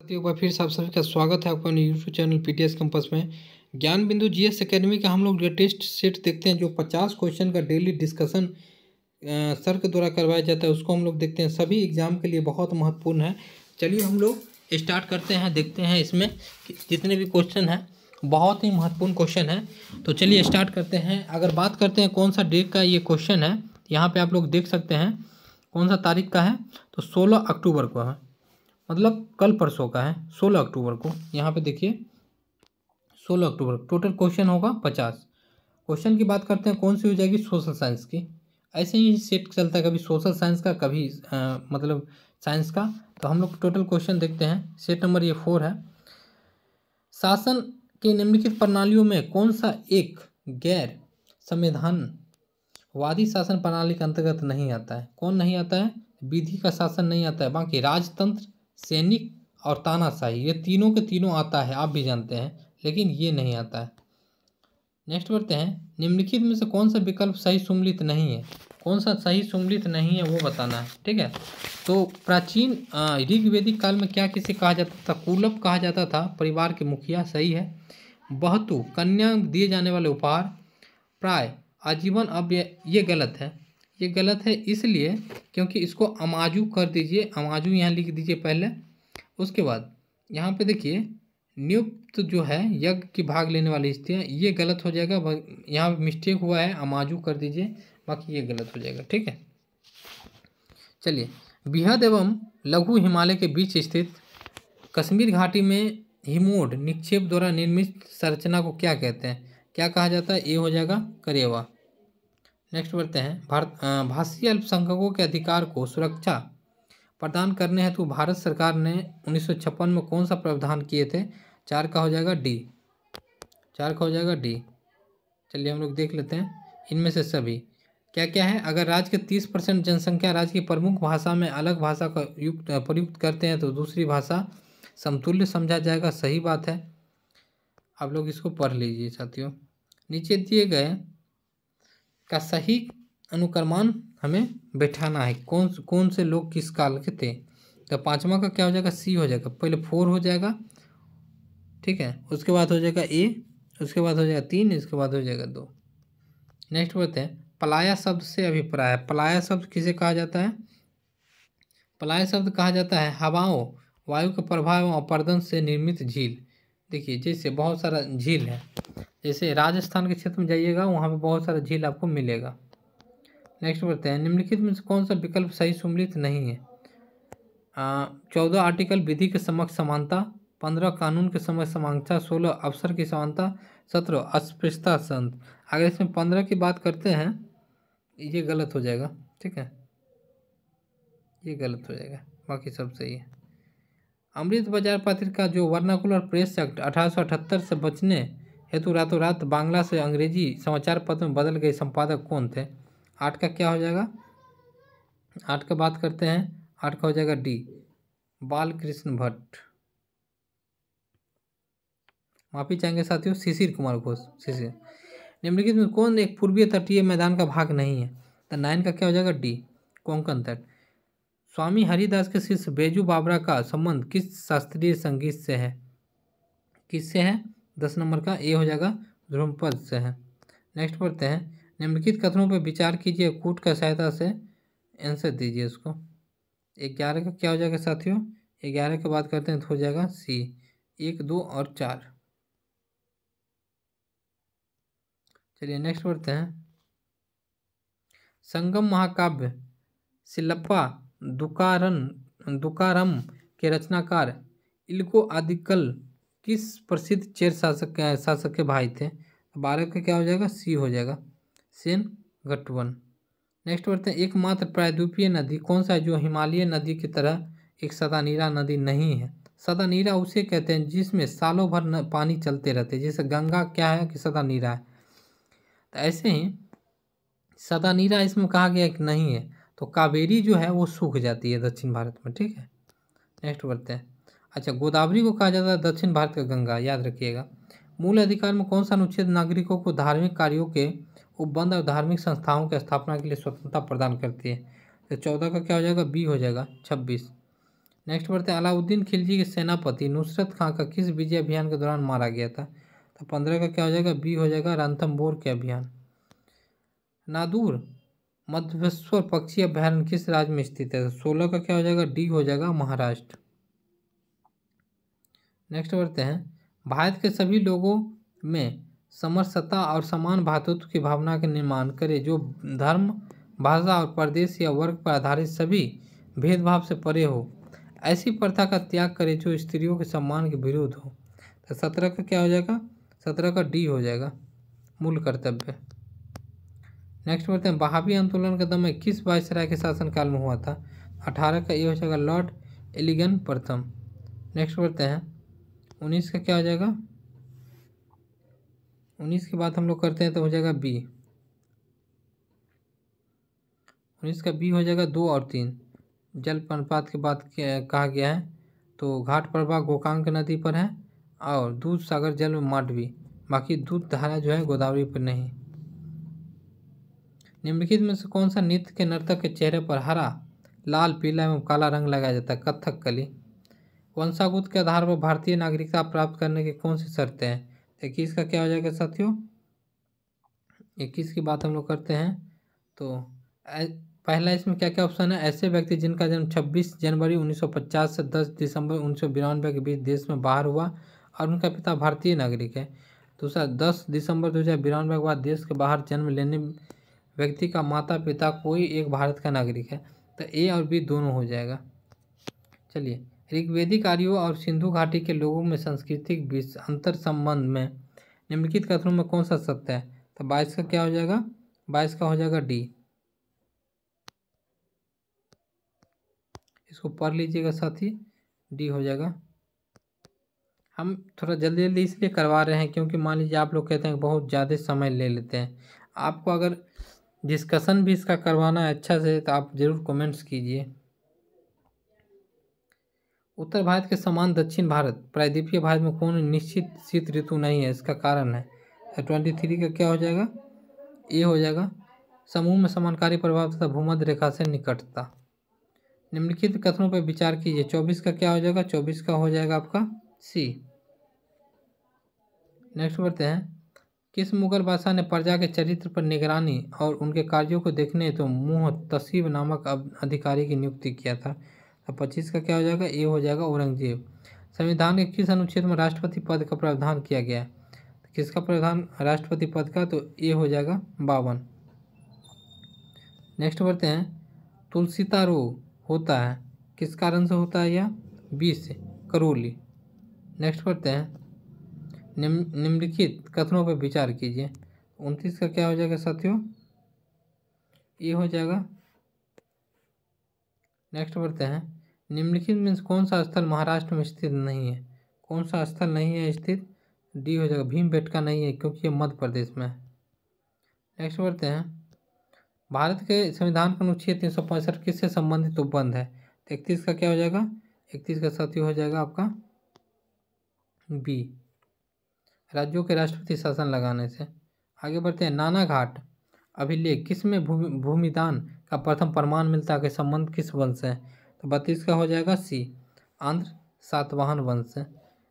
एक बार फिर से आप सभी का स्वागत है आपका यूट्यूब चैनल पीटीएस कैंपस में। ज्ञान बिंदु जीएस एकेडमी का हम लोग लेटेस्ट सेट देखते हैं, जो 50 क्वेश्चन का डेली डिस्कशन सर के द्वारा करवाया जाता है, उसको हम लोग देखते हैं। सभी एग्जाम के लिए बहुत महत्वपूर्ण है। चलिए हम लोग स्टार्ट करते हैं, देखते हैं इसमें जितने भी क्वेश्चन हैं बहुत ही महत्वपूर्ण क्वेश्चन है। तो चलिए स्टार्ट करते हैं। अगर बात करते हैं कौन सा डेट का ये क्वेश्चन है, यहाँ पे आप लोग देख सकते हैं कौन सा तारीख का है, तो 16 अक्टूबर को है, मतलब कल परसों का है, 16 अक्टूबर को। यहाँ पे देखिए 16 अक्टूबर। टोटल क्वेश्चन होगा 50। क्वेश्चन की बात करते हैं कौन सी हो जाएगी, सोशल साइंस की। ऐसे ही सेट चलता है, कभी सोशल साइंस का, कभी मतलब साइंस का। तो हम लोग टोटल क्वेश्चन देखते हैं। सेट नंबर ये 4 है। शासन के निम्नलिखित प्रणालियों में कौन सा एक गैर संवैधानवादी शासन प्रणाली के अंतर्गत नहीं आता है? कौन नहीं आता है? विधि का शासन नहीं आता है, बाकी राजतंत्र, सैनिक और तानाशाही, ये तीनों के तीनों आता है, आप भी जानते हैं, लेकिन ये नहीं आता है। नेक्स्ट बढ़ते हैं। निम्नलिखित में से कौन सा विकल्प सही सुमेलित नहीं है? कौन सा सही सुमेलित नहीं है वो बताना है, ठीक है। तो प्राचीन ऋग्वेदिक काल में क्या किसे कहा जाता था? कुलप कहा जाता था, परिवार के मुखिया, सही है। बहतु, कन्या दिए जाने वाले उपहार। प्राय, आजीवन, अब ये गलत है। ये गलत है इसलिए क्योंकि इसको अमाजू कर दीजिए, अमाजू यहाँ लिख दीजिए पहले। उसके बाद यहाँ पे देखिए नियुक्त जो है यज्ञ की भाग लेने वाली स्त्रियाँ, ये गलत हो जाएगा। यहाँ मिस्टेक हुआ है, अमाजू कर दीजिए, बाकी ये गलत हो जाएगा, ठीक है। चलिए, बृहद एवं लघु हिमालय के बीच स्थित कश्मीर घाटी में हिमोड निक्षेप द्वारा निर्मित संरचना को क्या कहते हैं? क्या कहा जाता है? ये हो जाएगा करेवा। नेक्स्ट बढ़ते हैं। भाषीय अल्पसंख्यकों के अधिकार को सुरक्षा प्रदान करने हेतु भारत सरकार ने 1956 में कौन सा प्रावधान किए थे? 4 का हो जाएगा डी। 4 का हो जाएगा डी। चलिए हम लोग देख लेते हैं इनमें से सभी क्या क्या है। अगर राज्य के 30% जनसंख्या राज्य की प्रमुख भाषा में अलग भाषा का प्रयुक्त करते हैं तो दूसरी भाषा समतुल्य समझा जाएगा, सही बात है। आप लोग इसको पढ़ लीजिए साथियों। नीचे दिए गए का सही अनुक्रमान हमें बैठाना है, कौन से लोग किस काल के थे। तो 5वां का क्या हो जाएगा? सी हो जाएगा। पहले 4 हो जाएगा, ठीक है, उसके बाद हो जाएगा ए, उसके बाद हो जाएगा 3, इसके बाद हो जाएगा 2। नेक्स्ट बढ़ते हैं। पलाया शब्द से अभिप्राय। पलाया शब्द किसे कहा जाता है? पलाया शब्द कहा जाता है हवाओं, वायु के प्रभाव एवं अपर्दन से निर्मित झील। देखिए जैसे बहुत सारा झील है, जैसे राजस्थान के क्षेत्र में जाइएगा वहाँ पे बहुत सारा झील आपको मिलेगा। नेक्स्ट बढ़ते हैं। निम्नलिखित में से कौन सा विकल्प सही सुमेलित नहीं है? 14 आर्टिकल विधि के समक्ष समानता, 15 कानून के समक्ष समानता, 16 अवसर की समानता, 17 अस्पृश्यता संत। अगर इसमें 15 की बात करते हैं ये गलत हो जाएगा, ठीक है, ये गलत हो जाएगा, बाकी सब सही है। अमृत बाजार पत्रिका का जो वर्नाकुलर प्रेस एक्ट 1878 से बचने हेतु रातों रात बांग्ला से अंग्रेजी समाचार पत्र में बदल गए संपादक कौन थे? 8 का क्या हो जाएगा? 8 का बात करते हैं, 8 का हो जाएगा डी, बालकृष्ण भट्ट। माफी चाहेंगे साथियों, शिशिर कुमार घोष, शिशिर। निम्नलिखित में कौन एक पूर्वीय तटीय मैदान का भाग नहीं है? तो 9 का क्या हो जाएगा? डी, कोंकण तट। स्वामी हरिदास के शिष्य बैजू बावरा का संबंध किस शास्त्रीय संगीत से है? किससे है? 10 नंबर का ए हो जाएगा, ध्रुपद से है। नेक्स्ट पढ़ते हैं। निम्नलिखित कथनों पर विचार कीजिए, कूट का सहायता से आंसर दीजिए उसको। 11 का क्या हो जाएगा साथियों? 11 की बात करते हैं तो हो जाएगा सी, 1, 2 और 4। चलिए नेक्स्ट पढ़ते हैं। संगम महाकाव्य सिलप्पा दुकारम के रचनाकार इल्को आदिकल किस प्रसिद्ध चेर शासक के भाई थे? 12 का क्या हो जाएगा? सी हो जाएगा, सेन गटवन। नेक्स्ट बढ़ते हैं। एकमात्र प्रायद्वीपीय नदी कौन सा है जो हिमालय नदी की तरह एक सदानीरा नदी नहीं है? सदानीरा उसे कहते हैं जिसमें सालों भर पानी चलते रहते, जैसे गंगा क्या है कि सदानीरा है, तो ऐसे ही सदानीरा इसमें कहा गया कि नहीं है। तो कावेरी जो है वो सूख जाती है दक्षिण भारत में, ठीक है। नेक्स्ट बढ़ते हैं। अच्छा, गोदावरी को कहा जाता है दक्षिण भारत का गंगा, याद रखिएगा। मूल अधिकार में कौन सा अनुच्छेद नागरिकों को धार्मिक कार्यों के उपबंध और धार्मिक संस्थाओं की स्थापना के लिए स्वतंत्रता प्रदान करती है? तो 14 का क्या हो जाएगा? बी हो जाएगा, 26। नेक्स्ट बढ़ते हैं, अलाउद्दीन खिलजी के सेनापति नुसरत खां का किस विजय अभियान के दौरान मारा गया था? तो 15 का क्या हो जाएगा? बी हो जाएगा, रणथंबोर के अभियान। नादूर मध्यस्वर पक्षी अभयारण्य किस राज्य में स्थित है? 16 का क्या हो जाएगा? डी हो जाएगा, महाराष्ट्र। नेक्स्ट बढ़ते हैं, भारत के सभी लोगों में समरसता और समान भातृत्व की भावना का निर्माण करे, जो धर्म, भाषा और प्रदेश या वर्ग पर आधारित सभी भेदभाव से परे हो, ऐसी प्रथा का त्याग करे जो स्त्रियों के सम्मान के विरुद्ध हो। तो 17 का क्या हो जाएगा? 17 का डी हो जाएगा, मूल कर्तव्य। नेक्स्ट बढ़ते हैं, बहावी आंदोलन का दमन किस वायसराय के शासनकाल में हुआ था? 18 का ये हो जाएगा, लॉर्ड एलिगन प्रथम। नेक्स्ट बढ़ते हैं, 19 का क्या हो जाएगा? 19 की बात हम लोग करते हैं तो हो जाएगा बी। 19 का बी हो जाएगा, 2 और 3। जल अनुपात की बात कहा गया है, तो घाट प्रवाह गोकांक नदी पर है और दूध सागर जल में मांडवी, बाकी दूध धारा जो है गोदावरी पर नहीं। निम्नलिखित में से कौन सा नृत्य के नर्तक के चेहरे पर हरा, लाल, पीला एवं काला रंग लगाया जाता है? कथकली। वंशागुत के आधार पर भारतीय नागरिकता प्राप्त करने की कौन सी शर्तें हैं? 21 का क्या हो जाएगा साथियों? 21 की बात हम लोग करते हैं तो पहला इसमें क्या क्या ऑप्शन है? ऐसे व्यक्ति जिनका जन्म 26 जनवरी 1950 से 10 दिसंबर 1992 के बीच देश में बाहर हुआ और उनका पिता भारतीय नागरिक है। दूसरा, 10 दिसंबर 2092 के बाद देश के बाहर जन्म लेने व्यक्ति का माता पिता कोई एक भारत का नागरिक है। तो ए और बी दोनों हो जाएगा। चलिए, ऋग्वेदिक आर्यों और सिंधु घाटी के लोगों में सांस्कृतिक अंतर संबंध में निम्नलिखित कथनों में कौन सा सत्य है? तो 22 का क्या हो जाएगा? 22 का हो जाएगा डी। इसको पढ़ लीजिएगा साथी, डी हो जाएगा। हम थोड़ा जल्दी जल्दी इसलिए करवा रहे हैं क्योंकि मान लीजिए आप लोग कहते हैं बहुत ज़्यादा समय ले लेते हैं। आपको अगर डिस्कशन भी इसका करवाना है अच्छा से तो आप ज़रूर कमेंट्स कीजिए। उत्तर भारत के समान दक्षिण भारत, प्रायद्वीपीय भारत में कौन निश्चित शीत ऋतु नहीं है? इसका कारण है 23 का क्या हो जाएगा? ए हो जाएगा, समूह में समानकारी प्रभाव तथा भूमध्य रेखा से निकटता। निम्नलिखित कथनों पर विचार कीजिए। 24 का क्या हो जाएगा? 24 का हो जाएगा आपका सी। नेक्स्ट बढ़ते हैं, किस मुगल बादशाह ने प्रजा के चरित्र पर निगरानी और उनके कार्यों को देखने तो मुहतसिब नामक अधिकारी की नियुक्ति किया था? तो 25 का क्या हो जाएगा? ए हो जाएगा, औरंगजेब। संविधान के किस अनुच्छेद में राष्ट्रपति पद का प्रावधान किया गया है? तो किसका प्रावधान राष्ट्रपति पद का? तो ए हो जाएगा, 52। नेक्स्ट बढ़ते हैं, तुलसीता रोग होता है किस कारण से होता है? या बी से, करोली। नेक्स्ट बढ़ते हैं, निम्नलिखित कथनों पर विचार कीजिए। 29 का क्या हो जाएगा साथियों? ये हो जाएगा। नेक्स्ट बढ़ते हैं, निम्नलिखित में कौन सा स्थल महाराष्ट्र में स्थित नहीं है? कौन सा स्थल नहीं है स्थित? डी हो जाएगा, भीमबेटका नहीं है क्योंकि ये मध्य प्रदेश में है। नेक्स्ट बढ़ते हैं, भारत के संविधान का अनुच्छेद 365 किससे संबंधित उपबंध है? 31 का क्या हो जाएगा? 31 का साथियों हो जाएगा आपका बी, राज्यों के राष्ट्रपति शासन लगाने से। आगे बढ़ते हैं, नानाघाट अभिलेख किस में भूमिदान का प्रथम प्रमाण मिलता है कि संबंध किस वंश से है? तो 32 का हो जाएगा सी, आंध्र सातवाहन वंश से।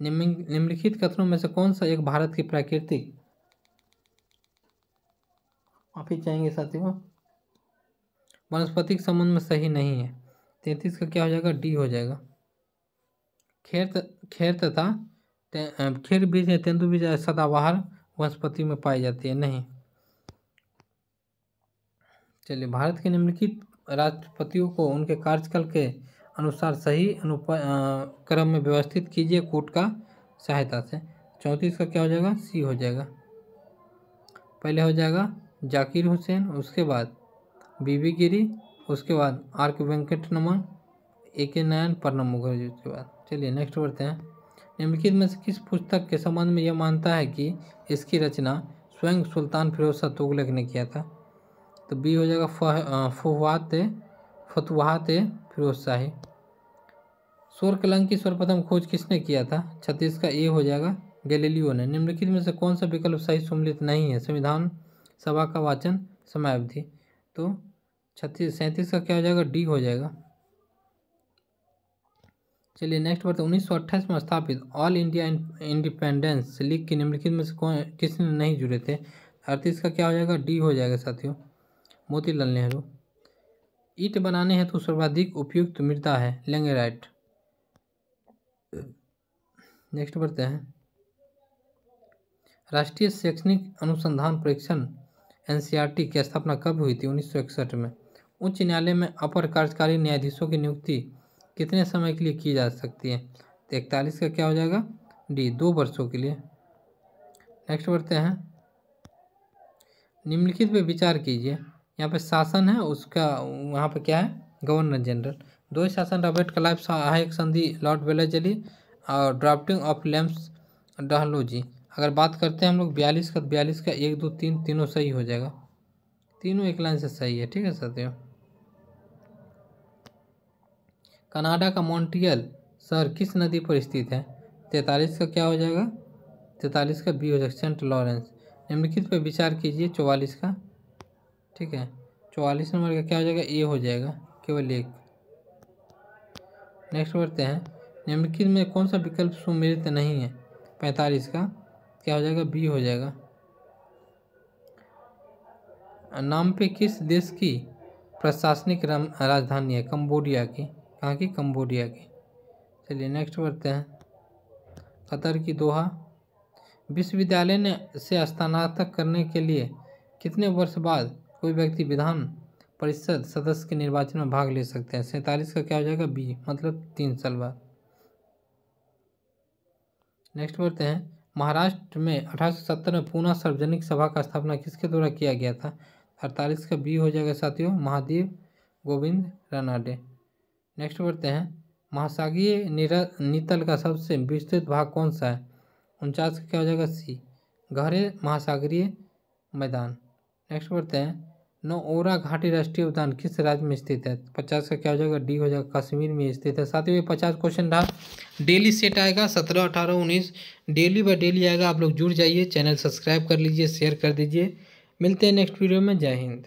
निम्नलिखित कथनों में से कौन सा एक भारत की प्राकृतिक, माफी चाहेंगे साथियों, वनस्पतिक संबंध में सही नहीं है? 33 का क्या हो जाएगा? डी हो जाएगा। खेर तथा खेर बीज या तेंदु बीज सदाबहार वनस्पति में पाई जाती है? नहीं। चलिए, भारत के निम्नलिखित राष्ट्रपतियों को उनके कार्यकाल के अनुसार सही क्रम में व्यवस्थित कीजिए कूट का सहायता से। 34 का क्या हो जाएगा? सी हो जाएगा। पहले हो जाएगा जाकिर हुसैन, उसके बाद बीबी गिरी, उसके बाद आर के वेंकटरमन, ए के नयन, प्रणब मुखर्जी उसके बाद। चलिए नेक्स्ट बढ़ते हैं, निम्नलिखित में से किस पुस्तक के संबंध में यह मानता है कि इसकी रचना स्वयं सुल्तान फिरोज शाह तुगलक ने किया था? तो बी हो जाएगा, फतुहात फिरोज शाही। सौर कलंक की सर्वप्रथम खोज किसने किया था? 36 का ए हो जाएगा, गैलीलियो ने। निम्नलिखित में से कौन सा विकल्प सही सम्मिलित नहीं है? संविधान सभा का वाचन समयावधि। तो 37 का क्या हो जाएगा? डी हो जाएगा। चलिए नेक्स्ट बढ़ते हैं। 1928 में स्थापित ऑल इंडिया इंडिपेंडेंस लीग की निम्नलिखित में से कौन किसने नहीं जुड़े थे? 38 का क्या हो जाएगा? डी हो जाएगा साथियों, मोतीलाल नेहरू। ईंट बनाने हेतु सर्वाधिक उपयुक्त मृदा है लैटेराइट। नेक्स्ट बढ़ते हैं। राष्ट्रीय शैक्षणिक अनुसंधान परीक्षण एनसीईआरटी की स्थापना कब हुई थी? 1961 में। उच्च न्यायालय में अपर कार्यकारी न्यायाधीशों की नियुक्ति कितने समय के लिए की जा सकती है? तो 41 का क्या हो जाएगा? डी, 2 वर्षों के लिए। नेक्स्ट बढ़ते हैं। निम्नलिखित पे विचार कीजिए। यहाँ पे शासन है, उसका वहाँ पे क्या है? Governor general. दो शासन रॉबर्ट क्लाइव सहायक संधि लॉर्ड वेलेस्ली और ड्राफ्टिंग ऑफ लेम्स डहलोजी। अगर बात करते हैं हम लोग 42 का 1 2 3 तीनों सही हो जाएगा, तीनों एक लाइन से सही है। ठीक है साथियों। कनाडा का मॉन्ट्रियल शहर किस नदी पर स्थित है? 43 का क्या हो जाएगा? 43 का बी हो जाएगा, सेंट लॉरेंस। निम्नलिखित पर विचार कीजिए। 44 का, ठीक है, 44 नंबर का क्या हो जाएगा? ए हो जाएगा, केवल एक। नेक्स्ट बढ़ते हैं। निम्नलिखित में कौन सा विकल्प सुमेलित नहीं है? 45 का क्या हो जाएगा? बी हो जाएगा। नाम पे किस देश की प्रशासनिक राजधानी है? कंबोडिया की। कहाँ की? कंबोडिया की। चलिए नेक्स्ट बढ़ते हैं। कतर की दोहा। विश्वविद्यालय ने से स्नातक करने के लिए कितने वर्ष बाद कोई व्यक्ति विधान परिषद सदस्य के निर्वाचन में भाग ले सकते हैं? 47 का क्या हो जाएगा? बी, मतलब 3 साल बाद। नेक्स्ट बढ़ते हैं। महाराष्ट्र में 1870 में पूना सार्वजनिक सभा का स्थापना किसके द्वारा किया गया था? 48 का बी हो जाएगा साथियों, महादेव गोविंद रानाडे। नेक्स्ट बढ़ते हैं। महासागरीय नितल का सबसे विस्तृत भाग कौन सा है? 49 का क्या हो जाएगा? सी, गहरे महासागरीय मैदान। नेक्स्ट बढ़ते हैं। नौओरा घाटी राष्ट्रीय उद्यान किस राज्य में स्थित है? 50 का क्या हो जाएगा? डी हो जाएगा, कश्मीर में स्थित है। साथियों ये 50 क्वेश्चन रहा। डेली सेट आएगा 17, 18, 19 डेली बाय डेली आएगा। आप लोग जुड़ जाइए, चैनल सब्सक्राइब कर लीजिए, शेयर कर दीजिए। मिलते हैं नेक्स्ट वीडियो में। जय हिंद।